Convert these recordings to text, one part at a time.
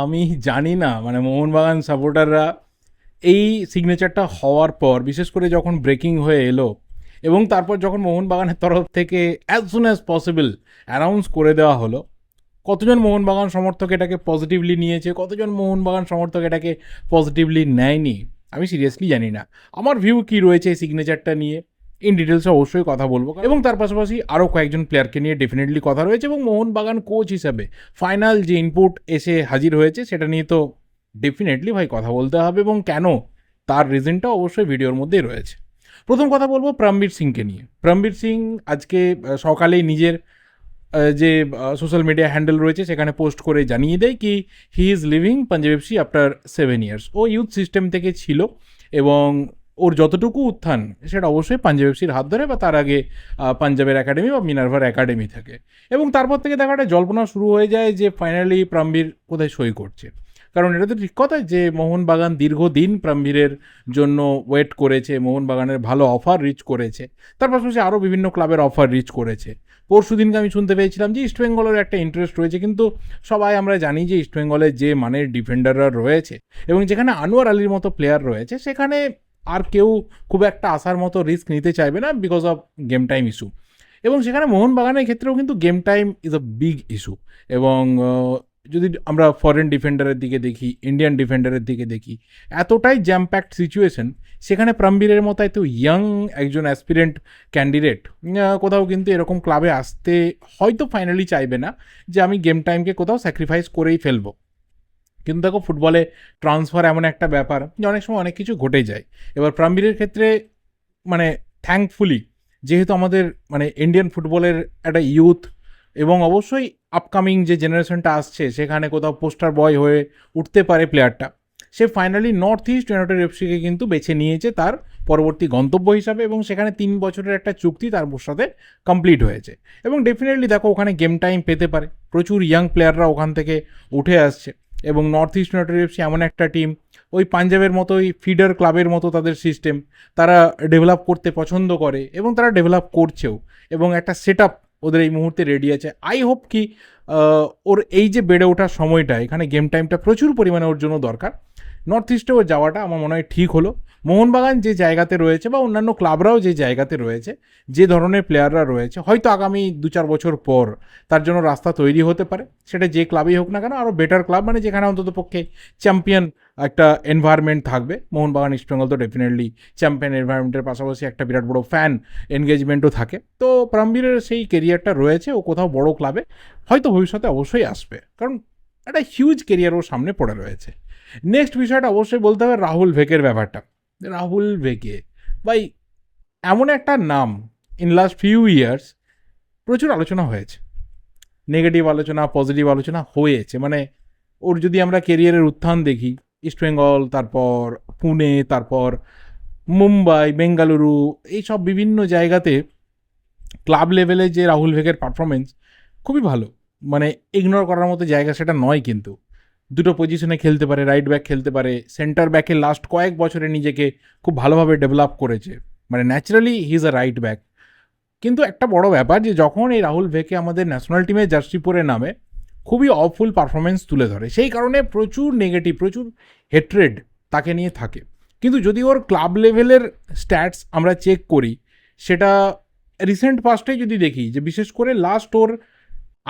আমি জানি না, মানে মোহনবাগান সাপোর্টাররা এই সিগনেচারটা হওয়ার পর, বিশেষ করে যখন ব্রেকিং হয়ে এলো এবং তারপর যখন মোহনবাগানের তরফ থেকে as soon as possible announce করে দেওয়া হলো, কতজন মোহনবাগান সমর্থক এটাকে পজিটিভলি নিয়েছে, কতজন মোহনবাগান সমর্থক এটাকে পজিটিভলি নেয়নি, আমি সিরিয়াসলি জানি না। আমার ভিউ কি রয়েছে এই সিগনেচারটা নিয়ে ইন ডিটেলসে অবশ্যই কথা বলবো, এবং তার পাশাপাশি আরও কয়েকজন প্লেয়ারকে নিয়ে ডেফিনেটলি কথা রয়েছে, এবং মোহনবাগান কোচ হিসাবে ফাইনাল যে ইনপুট এসে হাজির হয়েছে সেটা নিয়ে তো ডেফিনেটলি ভাই কথা বলতে হবে, এবং কেন তার রিজনটা অবশ্যই ভিডিওর মধ্যেই রয়েছে। প্রথম কথা বলবো প্রমবীর সিংকে নিয়ে। প্রমবীর সিং আজকে সকালেই নিজের যে সোশ্যাল মিডিয়া হ্যান্ডেল রয়েছে সেখানে পোস্ট করে জানিয়ে দেয় কি he is leaving Punjab FC after 7 years. ও ইউথ সিস্টেম থেকে ছিল এবং ওর যতটুকু উত্থান সেটা অবশ্যই পাঞ্জাব এফসির হাত ধরে বা তার আগে পাঞ্জাবের একাডেমি বা মিনার্ভার একাডেমি থেকে। এবং তারপর থেকে দেখা একটা জল্পনা শুরু হয়ে যায় যে ফাইনালি প্রমবীর কোথায় সই করছে। কারণ এটা তো ঠিক কথা যে মোহনবাগান দীর্ঘদিন প্রমবীরের জন্য ওয়েট করেছে, মোহনবাগানের ভালো অফার রিচ করেছে, তার পাশাপাশি আরও বিভিন্ন ক্লাবের অফার রিচ করেছে। পরশু দিনকে আমি শুনতে পেয়েছিলাম যে ইস্টবেঙ্গলের একটা ইন্টারেস্ট রয়েছে, কিন্তু সবাই আমরা জানি যে ইস্টবেঙ্গলের যে মানের ডিফেন্ডাররা রয়েছে এবং যেখানে আনোয়ার আলীর মতো প্লেয়ার রয়েছে সেখানে আর কেউ খুব একটা আসার মতো রিস্ক নিতে চাইবে না because of game time issue. এবং সেখানে মোহনবাগানের ক্ষেত্রেও কিন্তু game time is a big issue. এবং যদি আমরা ফরেন ডিফেন্ডারের দিকে দেখি, ইন্ডিয়ান ডিফেন্ডারের দিকে দেখি, এতটাই জ্যাম প্যাকড সিচুয়েশন, সেখানে প্রমবীরের মতো এত ইয়াং একজন অ্যাসপিরেন্ট ক্যান্ডিডেট কোথাও কিন্তু এরকম ক্লাবে আসতে হয়তো ফাইনালি চাইবে না যে আমি গেম টাইমকে কোথাও স্যাক্রিফাইস করেই ফেলবো। কিন্তু দেখো ফুটবলে ট্রান্সফার এমন একটা ব্যাপার যে অনেক সময় অনেক কিছু ঘটে যায়। এবার প্রমবীরের ক্ষেত্রে মানে থ্যাঙ্কফুলি যেহেতু আমাদের মানে ইন্ডিয়ান ফুটবলের একটা ইউথ এবং অবশ্যই আপকামিং যে জেনারেশনটা আসছে সেখানে কোথাও পোস্টার বয় হয়ে উঠতে পারে প্লেয়ারটা, সে ফাইনালি নর্থ ইস্ট ইউনাইটেড এফসিকে কিন্তু বেছে নিয়েছে তার পরবর্তী গন্তব্য হিসাবে, এবং সেখানে 3 বছরের একটা চুক্তি তার সাথে কমপ্লিট হয়েছে। এবং ডেফিনেটলি দেখো ওখানে গেম টাইম পেতে পারে, প্রচুর ইয়াং প্লেয়াররা ওখান থেকে উঠে আসছে। এবং নর্থ ইস্ট ইউনাইটেড এফসি এমন একটা টিম, ওই পাঞ্জাবের মতোই ফিডার ক্লাবের মতো তাদের সিস্টেম, তারা ডেভেলপ করতে পছন্দ করে এবং তারা ডেভেলপ করছেও, এবং একটা সেট আপ ওদের এই মুহূর্তে রেডি আছে। আই হোপ কি ওর এই যে বেড়ে ওঠার সময়টা, এখানে গেম টাইমটা প্রচুর পরিমাণে ওর জন্য দরকার, নর্থ ইস্টেও যাওয়াটা আমার মনে হয় ঠিক হলো। মোহনবাগান যে জায়গাতে রয়েছে বা অন্যান্য ক্লাবরাও যে জায়গাতে রয়েছে, যে ধরনের প্লেয়াররা রয়েছে, হয়তো আগামী 2-4 বছর পর তার জন্য রাস্তা তৈরি হতে পারে, সেটা যে ক্লাবেই হোক না কেন, আরও বেটার ক্লাব, মানে যেখানে অন্তত পক্ষে চ্যাম্পিয়ন একটা এনভায়রনমেন্ট থাকবে। মোহনবাগান ইস্টবেঙ্গল তো ডেফিনেটলি চ্যাম্পিয়ন এনভায়রনমেন্টের পাশাপাশি একটা বিরাট বড় ফ্যান এনগেজমেন্টও থাকে। তো প্রমবীরের সেই কেরিয়ারটা রয়েছে, ও কোথাও বড় ক্লাবে হয়তো ভবিষ্যতে অবশ্যই আসবে, কারণ একটা হিউজ কেরিয়ার ওর সামনে পড়ে রয়েছে। নেক্সট বিষয়টা অবশ্যই বলতে হবে রাহুল ভেকের ব্যাপারটা। রাহুল ভেকে ভাই এমন একটা নাম, ইন লাস্ট ফিউ ইয়ার্স প্রচুর আলোচনা হয়েছে, নেগেটিভ আলোচনা পজিটিভ আলোচনা হয়েছে। মানে ওর যদি আমরা কেরিয়ারের উত্থান দেখি, ইস্টবেঙ্গল, তারপর পুনে, তারপর মুম্বাই, বেঙ্গালুরু, এইসব বিভিন্ন জায়গাতে ক্লাব লেভেলে যে রাহুল ভেকের পারফরমেন্স খুবই ভালো, মানে ইগনোর করার মতো জায়গা সেটা নয়। কিন্তু দুটো পজিশনে খেলতে পারে, রাইট ব্যাক খেলতে পারে, সেন্টার ব্যাকে লাস্ট কয়েক বছরে নিজেকে খুব ভালোভাবে ডেভেলপ করেছে, মানে naturally he is a right back. কিন্তু একটা বড় ব্যাপার যে যখন এই রাহুল ভেকে আমাদের ন্যাশনাল টিমে জার্সি পরে নামে, খুবই অফুল পারফরমেন্স তুলে ধরে, সেই কারণে প্রচুর নেগেটিভ, প্রচুর হেট্রেড তাকে নিয়ে থাকে। কিন্তু যদি ওর ক্লাব লেভেলের স্ট্যাটস আমরা চেক করি, সেটা রিসেন্ট পাস্টে যদি দেখি, যে বিশেষ করে লাস্ট ওর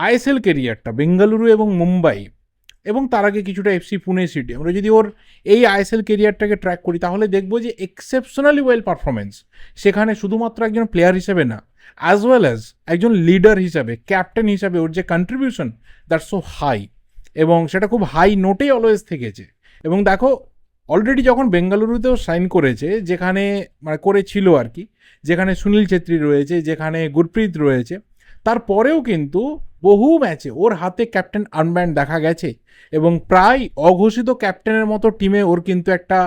আইএসএল কেরিয়ারটা বেঙ্গালুরু এবং মুম্বাই, এবং তার আগে কিছুটা এফসি পুনে সিটি, আমরা যদি ওর এই আইএসএল কেরিয়ারটাকে ট্র্যাক করি তাহলে দেখবো যে এক্সেপশনালি ওয়েল পারফরমেন্স, সেখানে শুধুমাত্র একজন প্লেয়ার হিসেবে না, অ্যাজ ওয়েল অ্যাজ একজন লিডার হিসাবে, ক্যাপ্টেন হিসাবে ওর যে কন্ট্রিবিউশন দ্যাটস সো হাই, এবং সেটা খুব হাই নোটেই অলওয়েজ থেকেছে। এবং দেখো অলরেডি যখন বেঙ্গালুরুতেও সাইন করেছে, যেখানে মানে করেছিল আর কি, যেখানে সুনীল ছেত্রী রয়েছে, যেখানে গুরপ্রীত রয়েছে, তারপরেও কিন্তু বহু ম্যাচে ওর হাতে ক্যাপ্টেন আর্মব্যান্ড দেখা গেছে, এবং প্রায় অঘোষিত ক্যাপ্টেনের মতো টিমে ওর কিন্তু একটা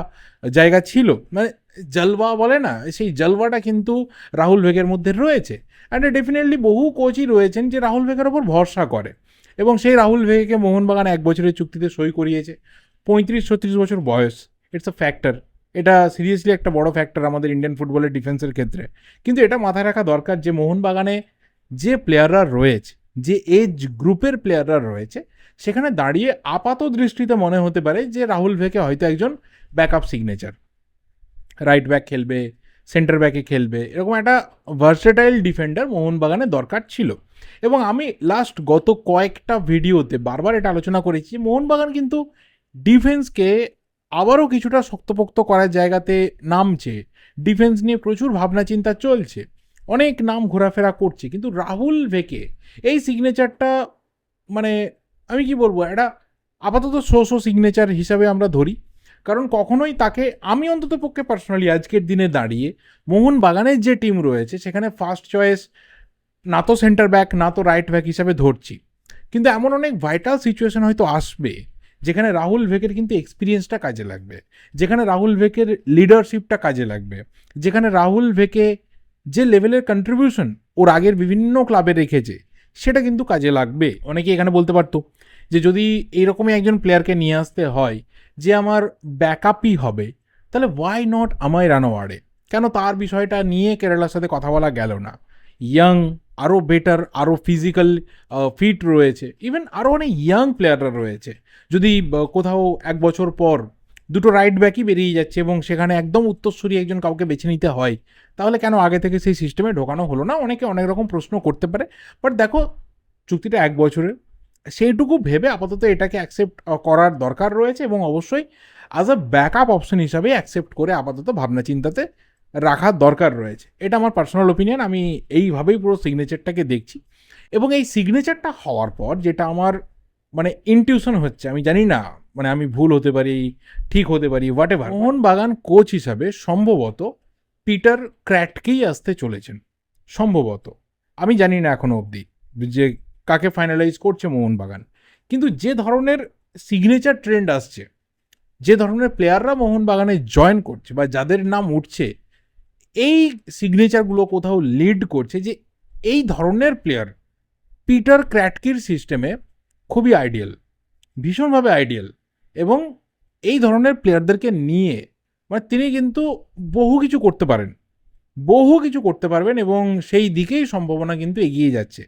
জায়গা ছিল, মানে জলওয়া বলে না, সেই জলওয়াটা কিন্তু রাহুল ভেগের মধ্যে রয়েছে। অ্যান্ড ডেফিনেটলি বহু কোচই রয়েছেন যে রাহুল ভেগের ওপর ভরসা করে, এবং সেই রাহুল ভেগেকে মোহনবাগান 1 বছরের চুক্তিতে সই করিয়েছে। 35-36 বছর বয়স, ইটস আ ফ্যাক্টর, এটা সিরিয়াসলি একটা বড় ফ্যাক্টর আমাদের ইন্ডিয়ান ফুটবলের ডিফেন্সের ক্ষেত্রে। কিন্তু এটা মাথায় রাখা দরকার যে মোহনবাগানে যে প্লেয়াররা রয়েছে, যে এজ গ্রুপের প্লেয়াররা রয়েছে, সেখানে দাঁড়িয়ে আপাত দৃষ্টিতে মনে হতে পারে যে রাহুল ভেকে হয়তো একজন ব্যাকআপ সিগনেচার, রাইট ব্যাক খেলবে, সেন্টার ব্যাকে খেলবে, এরকম একটা ভার্সেটাইল ডিফেন্ডার মোহনবাগানের দরকার ছিল। এবং আমি গত কয়েকটা ভিডিওতে বারবার এটা আলোচনা করেছি, মোহনবাগান কিন্তু ডিফেন্সকে আবারও কিছুটা শক্তপোক্ত করার জায়গাতে নামছে, ডিফেন্স নিয়ে প্রচুর ভাবনা চিন্তা চলছে, অনেক নাম ঘোরাফেরা করছে, কিন্তু রাহুল ভেকে এই সিগনেচারটা মানে আমি কি বলবো, একটা আপাতত শো সিগনেচার হিসাবে আমরা ধরি। কারণ কখনোই তাকে আমি অন্তত পক্ষে পার্সোনালি আজকের দিনে দাঁড়িয়ে মোহনবাগানের যে টিম রয়েছে সেখানে ফার্স্ট চয়েস না তো সেন্টার ব্যাক না তো রাইট ব্যাক হিসাবে ধরছি। কিন্তু এমন অনেক ভাইটাল সিচুয়েশন হয়তো আসবে যেখানে রাহুল ভেকের কিন্তু এক্সপিরিয়েন্সটা কাজে লাগবে, যেখানে রাহুল ভেকের লিডারশিপটা কাজে লাগবে, যেখানে রাহুল ভেকে যে লেভেলের কন্ট্রিবিউশন ওর আগের বিভিন্ন ক্লাবে রেখেছে সেটা কিন্তু কাজে লাগবে। অনেকে এখানে বলতে পারতো যে যদি এইরকমই একজন প্লেয়ারকে নিয়ে আসতে হয় যে আমার ব্যাকআপই হবে, তাহলে ওয়াই নট আমায় রানোয়ারে, কেন তার বিষয়টা নিয়ে কেরালার সাথে কথা বলা গেল না? ইয়াং, আরও বেটার, আরও ফিজিক্যাল ফিট রয়েছে, ইভেন আরও অনেক ইয়াং প্লেয়াররা রয়েছে। যদি কোথাও এক বছর পর দুটো রাইট ব্যাকই বেরিয়ে যাচ্ছে এবং সেখানে একদম উত্তরসূরি একজন কাউকে বেছে নিতে হয়, তাহলে কেন আগে থেকে সেই সিস্টেমে ঢোকানো হলো না? অনেকে অনেক রকম প্রশ্ন করতে পারে। বাট দেখো, চুক্তিটা 1 বছরের, সেইটুকু ভেবে আপাতত এটাকে অ্যাকসেপ্ট করার দরকার রয়েছে এবং অবশ্যই অ্যাজ আ ব্যাকআপ অপশন হিসাবে অ্যাকসেপ্ট করে আপাতত ভাবনা চিন্তাতে রাখার দরকার রয়েছে। এটা আমার পার্সোনাল ওপিনিয়ন, আমি এইভাবেই পুরো সিগনেচারটাকে দেখছি। এবং এই সিগনেচারটা হওয়ার পর যেটা আমার ইনটিউশন হচ্ছে, আমি জানি না, আমি ভুল হতে পারি, ঠিক হতে পারি, হোয়াট এভার, মোহনবাগান কোচ হিসাবে সম্ভবত পিটার ক্র্যাটকেই আসতে চলেছেন সম্ভবত। আমি জানি না এখনো অবধি যে কাকে ফাইনালাইজ করছে মোহনবাগান, কিন্তু যে ধরনের সিগনেচার ট্রেন্ড আসছে, যে ধরনের প্লেয়াররা মোহনবাগানে জয়েন করছে বা যাদের নাম উঠছে, এই সিগনেচারগুলো কোথাও লিড করছে যে এই ধরনের প্লেয়ার পিটার ক্র্যাটকির সিস্টেমে খুবই আইডিয়াল, ভীষণভাবে আইডিয়াল। এবং এই ধরনের প্লেয়ারদেরকে নিয়ে তিনি কিন্তু বহু কিছু করতে পারেন, বহু কিছু করতে পারবেন এবং সেই দিকেই সম্ভাবনা কিন্তু এগিয়ে যাচ্ছে।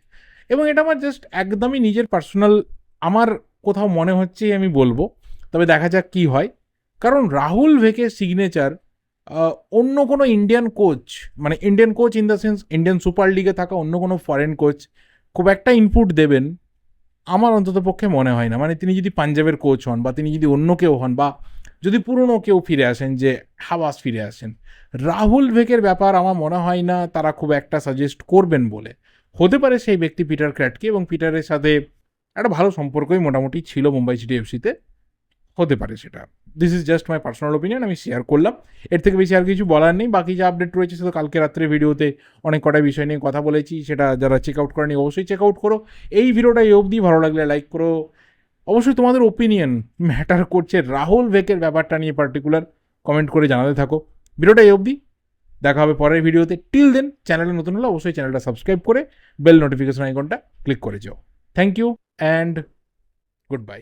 এবং এটা আমার জাস্ট একদমই নিজের পার্সোনাল, আমার কোথাও মনে হচ্ছেই আমি বলবো, তবে দেখা যাক কি হয়। কারণ রাহুল ভেকের সিগনেচার অন্য কোনো Indian coach, Indian coach in the sense Indian super লিগে থাকা অন্য কোনো ফরেন কোচ খুব একটা ইনপুট দেবেন আমার অন্তত পক্ষে মনে হয় না। তিনি যদি পাঞ্জাবের কোচ হন বা তিনি যদি অন্য কেউ হন বা যদি পুরনো কেউ ফিরে আসেন, যে হাওয়াস ফিরে আসেন, রাহুল ভেকের ব্যাপার আমার মনে হয় না তারা খুব একটা সাজেস্ট করবেন বলে। হতে পারে সেই ব্যক্তি পিটার ক্র্যাটকে, এবং পিটারের সাথে একটা ভালো সম্পর্কই মোটামুটি ছিল মুম্বাই সিটি এফসিতে, হতে পারে সেটা। This is just my personal opinion, আমি শেয়ার করলাম। এর থেকে বেশি আর কিছু বলার নেই। বাকি যা আপডেট রয়েছে সেটা কালকে রাত্রে ভিডিওতে অনেক কটা বিষয় নিয়ে কথা বলেছি, সেটা যারা চেক আউট করেনি অবশ্যই চেক আউট করো। এই ভিডিওটা এই অবধি, ভালো লাগলে লাইক করো। অবশ্যই তোমাদের ওপিনিয়ন ম্যাটার করছে রাহুল ভেকের ব্যাপারটা নিয়ে পার্টিকুলার, কমেন্ট করে জানাতে থাকো। ভিডিওটা এই অবধি, দেখা হবে পরের ভিডিওতে। টিল দেন, চ্যানেলে নতুন হলে অবশ্যই চ্যানেলটা সাবস্ক্রাইব করে বেল নোটিফিকেশন আইকনটা ক্লিক করে যাও। Thank you and good by.